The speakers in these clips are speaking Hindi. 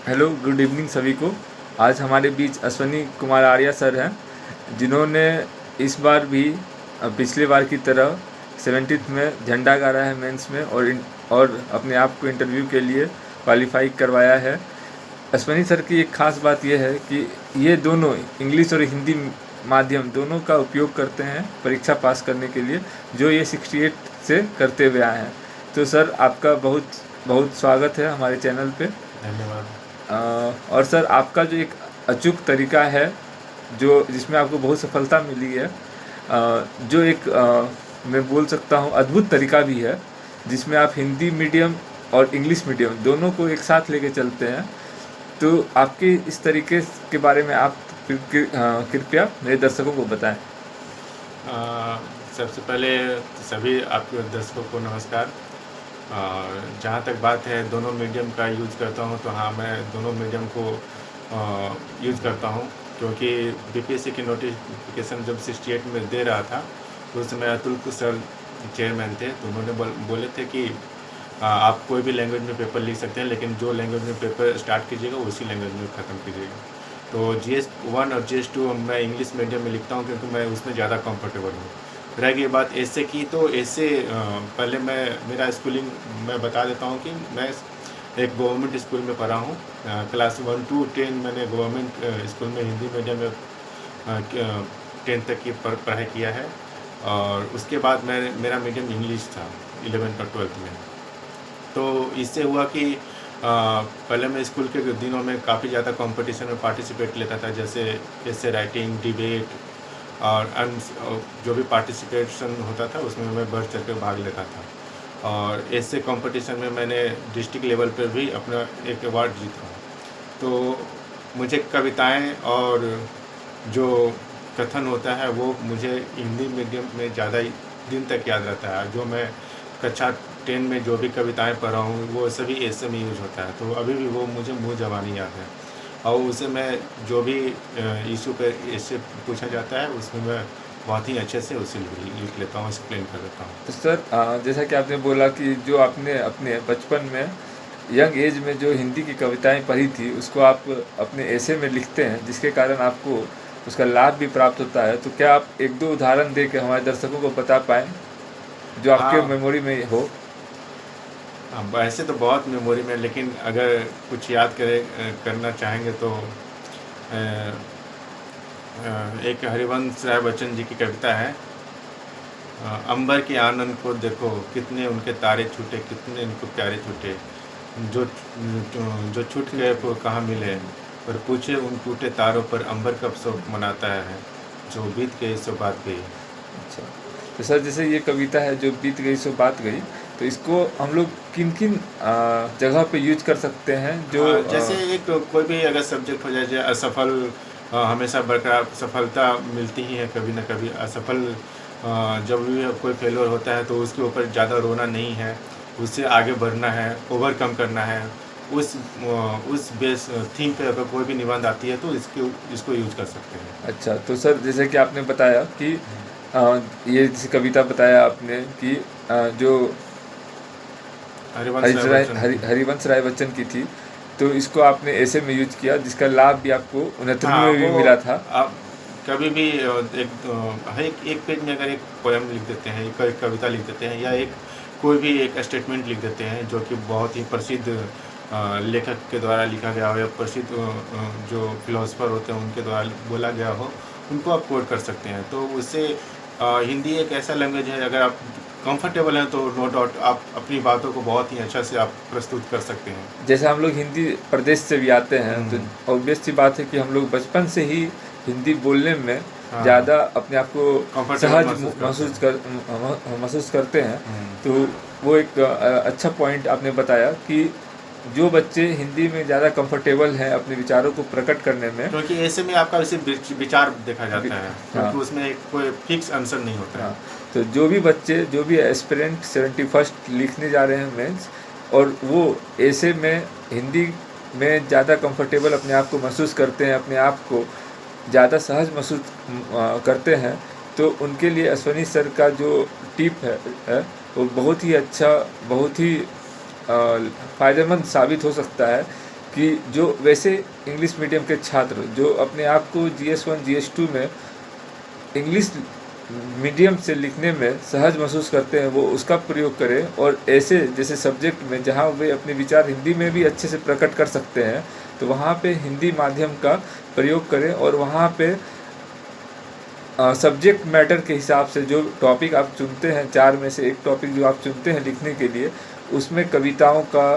हेलो, गुड इवनिंग सभी को। आज हमारे बीच अश्वनी कुमार आर्या सर हैं, जिन्होंने इस बार भी पिछले बार की तरह 70th में झंडा गाड़ा है मेंस में और अपने आप को इंटरव्यू के लिए क्वालिफाई करवाया है। अश्वनी सर की एक ख़ास बात यह है कि ये दोनों इंग्लिश और हिंदी माध्यम दोनों का उपयोग करते हैं परीक्षा पास करने के लिए, जो ये 68 से करते हुए आए हैं। तो सर, आपका बहुत बहुत स्वागत है हमारे चैनल पे। धन्यवाद। और सर, आपका जो एक अचूक तरीका है, जो जिसमें आपको बहुत सफलता मिली है, जो एक मैं बोल सकता हूँ अद्भुत तरीका भी है, जिसमें आप हिंदी मीडियम और इंग्लिश मीडियम दोनों को एक साथ लेके चलते हैं। तो आपके इस तरीके के बारे में आप कृपया मेरे दर्शकों को बताएं। अ, सबसे पहले तो सभी आपके दर्शकों को नमस्कार। जहाँ तक बात है दोनों मीडियम का यूज़ करता हूँ, तो हाँ, मैं दोनों मीडियम को यूज़ करता हूँ, क्योंकि बीपीएससी की नोटिफिकेशन जब 68 में दे रहा था, तो उस समय अतुल सर चेयरमैन थे। तो उन्होंने बोले थे कि आप कोई भी लैंग्वेज में पेपर लिख सकते हैं, लेकिन जो लैंग्वेज में पेपर स्टार्ट कीजिएगा उसी लैंग्वेज में ख़त्म कीजिएगा। तो GS1 और GS2 मैं इंग्लिश मीडियम में लिखता हूँ, क्योंकि मैं उसमें ज़्यादा कंफर्टेबल हूँ। रह गई बात ऐसे की, तो ऐसे पहले मेरा स्कूलिंग मैं बता देता हूँ कि मैं एक गवर्नमेंट स्कूल में पढ़ा हूँ। क्लास 1 to 10 मैंने गवर्नमेंट स्कूल में हिंदी मीडियम में 10th तक की पढ़ाई किया है, और उसके बाद मेरा मीडियम इंग्लिश था 11th और 12th में। तो इससे हुआ कि पहले मैं स्कूल के दिनों में काफ़ी ज़्यादा कंपटीशन में पार्टिसिपेट लेता था, जैसे एसे राइटिंग, डिबेट और जो भी पार्टिसिपेशन होता था उसमें मैं बढ़ चढ़ कर भाग लेता था। और ऐसे कंपटीशन में मैंने डिस्ट्रिक्ट लेवल पर भी अपना एक अवार्ड जीता। तो मुझे कविताएं और जो कथन होता है वो मुझे हिंदी मीडियम में ज़्यादा दिन तक याद रहता है। जो मैं कक्षा 10 में जो भी कविताएं पढ़ा हूँ वो सभी ऐसे में यूज होता है, तो अभी भी वो मुझे मुँह ज़बानी याद है। और उसे मैं जो भी इशू पे इससे पूछा जाता है उसमें मैं बहुत ही अच्छे से उसे लिख लेता हूँ, एक्सप्लेन कर देता हूँ। तो सर, जैसा कि आपने बोला कि जो आपने अपने बचपन में यंग एज में जो हिंदी की कविताएं पढ़ी थी, उसको आप अपने ऐसे में लिखते हैं, जिसके कारण आपको उसका लाभ भी प्राप्त होता है। तो क्या आप एक दो उदाहरण दे के हमारे दर्शकों को बता पाएँ, जो आपके हाँ, मेमोरी में हो? वैसे तो बहुत मेमोरी में, लेकिन अगर कुछ याद करना चाहेंगे तो एक हरिवंश राय बच्चन जी की कविता है। अंबर के आनंद को देखो, कितने उनके तारे छूटे, कितने उनको प्यारे छूटे, जो जो छूट गए वो कहाँ मिले, पर पूछे उन टूटे तारों पर अंबर कब शोक मनाता है, जो बीत गई सो बात गई। अच्छा। तो सर, जैसे ये कविता है जो बीत गई सो बात गई, तो इसको हम लोग किन किन जगह पे यूज कर सकते हैं, जो हाँ, जैसे एक कोई भी अगर सब्जेक्ट हो जाए, जैसे असफल, हमेशा बरकरार सफलता मिलती ही है, कभी ना कभी असफल जब भी कोई फेलियर होता है तो उसके ऊपर ज़्यादा रोना नहीं है, उससे आगे बढ़ना है, ओवरकम करना है। उस बेस थीम पे अगर कोई भी निबंध आती है तो इसको यूज कर सकते हैं। अच्छा, तो सर, जैसे कि आपने बताया कि ये जैसे कविता बताया आपने कि जो हरिवंश राय बच्चन। हरिवंश राय बच्चन की थी, तो इसको आपने ऐसे में यूज किया, जिसका लाभ भी आपको 69वीं हाँ, में भी वो मिला था। आप कभी भी हर एक पेज में अगर एक पोएम लिख देते हैं, एक कविता लिख देते हैं, या एक कोई भी एक स्टेटमेंट लिख देते हैं जो कि बहुत ही प्रसिद्ध लेखक के द्वारा लिखा गया हो, या प्रसिद्ध जो फिलोसफर होते हैं उनके द्वारा बोला गया हो, उनको आप कोट कर सकते हैं। तो उससे हिंदी एक ऐसा लैंग्वेज है, अगर आप कंफर्टेबल हैं तो नो डाउट आप अपनी बातों को बहुत ही अच्छा से आप प्रस्तुत कर सकते हैं। जैसे हम लोग हिंदी प्रदेश से भी आते हैं, तो हम्म। ऑब्वियस सी बात है कि हम लोग बचपन से ही हिंदी बोलने में हाँ, ज़्यादा अपने आप को कंफर्टेबल सहज महसूस करते हैं। महसूस करते हैं। हम्म। तो वो एक अच्छा पॉइंट आपने बताया कि जो बच्चे हिंदी में ज़्यादा कंफर्टेबल हैं अपने विचारों को प्रकट करने में। क्योंकि ऐसे में आपका वैसे विचार देखा वि- जाता है, हाँ, क्योंकि उसमें एक कोई फिक्स आंसर नहीं होता हाँ। है। तो जो भी बच्चे, जो भी एस्पिरेंट 71st लिखने जा रहे हैं मेंस, और वो ऐसे में हिंदी में ज़्यादा कंफर्टेबल अपने आप को महसूस करते हैं, अपने आप को ज़्यादा सहज महसूस करते हैं, तो उनके लिए अश्वनी सर का जो टिप है वो बहुत ही अच्छा, बहुत ही फ़ायदेमंद साबित हो सकता है। कि जो वैसे इंग्लिश मीडियम के छात्र जो अपने आप को GS1 GS2 में इंग्लिश मीडियम से लिखने में सहज महसूस करते हैं, वो उसका प्रयोग करें, और ऐसे जैसे सब्जेक्ट में जहाँ वे अपने विचार हिंदी में भी अच्छे से प्रकट कर सकते हैं तो वहाँ पे हिंदी माध्यम का प्रयोग करें, और वहाँ पे सब्जेक्ट मैटर के हिसाब से जो टॉपिक आप चुनते हैं, 4 में से एक टॉपिक जो आप चुनते हैं लिखने के लिए, उसमें कविताओं का,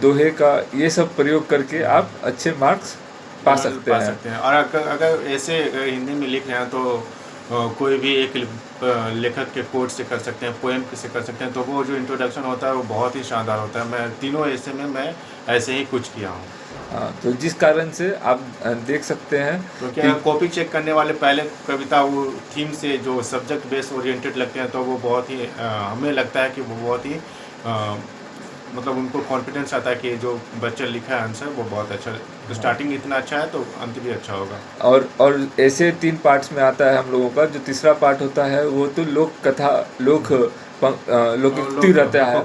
दोहे का, ये सब प्रयोग करके आप अच्छे मार्क्स पा सकते हैं। और अगर ऐसे हिंदी में लिख रहे हैं तो कोई भी एक लेखक के कोट से कर सकते हैं, पोएम से कर सकते हैं, तो वो जो इंट्रोडक्शन होता है वो बहुत ही शानदार होता है। मैं तीनों ऐसे में मैं ऐसे ही कुछ किया हूँ। हाँ, तो जिस कारण से आप देख सकते हैं तो क्या कॉपी चेक करने वाले पहले कविता वो थीम से जो सब्जेक्ट बेस ओरिएंटेड लगते हैं, तो वो बहुत ही हमें लगता है कि वो बहुत ही मतलब उनको कॉन्फिडेंस आता है कि जो बच्चा लिखा है आंसर वो बहुत अच्छा, स्टार्टिंग इतना अच्छा है तो अंत भी अच्छा होगा। और ऐसे 3 पार्ट्स में आता है हम लोगों का। जो तीसरा पार्ट होता है वो तो लोक कथा, लोकोक्ति रहता है,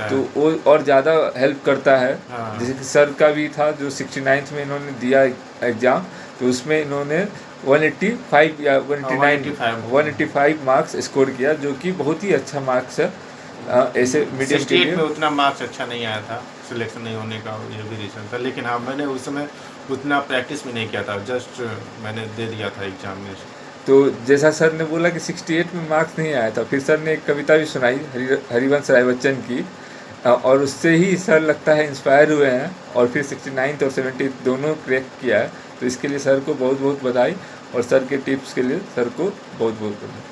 तो वो और ज़्यादा हेल्प करता है। हाँ। जैसे कि सर का भी था जो 69th में इन्होंने दिया एग्ज़ाम, तो उसमें इन्होंने 185 या 185 मार्क्स स्कोर किया, जो कि बहुत ही अच्छा मार्क्स है ऐसे मीडियम के लिए। में उतना मार्क्स अच्छा नहीं आया था, सिलेक्शन नहीं होने का ये भी रीज़न था। लेकिन हाँ, मैंने उस समय उतना प्रैक्टिस भी नहीं किया था, जस्ट मैंने दे दिया था एग्जाम में। तो जैसा सर ने बोला कि 68 में मार्क्स नहीं आया था, फिर सर ने एक कविता भी सुनाई हरिवंश राय बच्चन की, और उससे ही सर लगता है इंस्पायर हुए हैं, और फिर 69 और 70 दोनों क्रैक किया है। तो इसके लिए सर को बहुत बहुत बधाई, और सर के टिप्स के लिए सर को बहुत बहुत बधाई।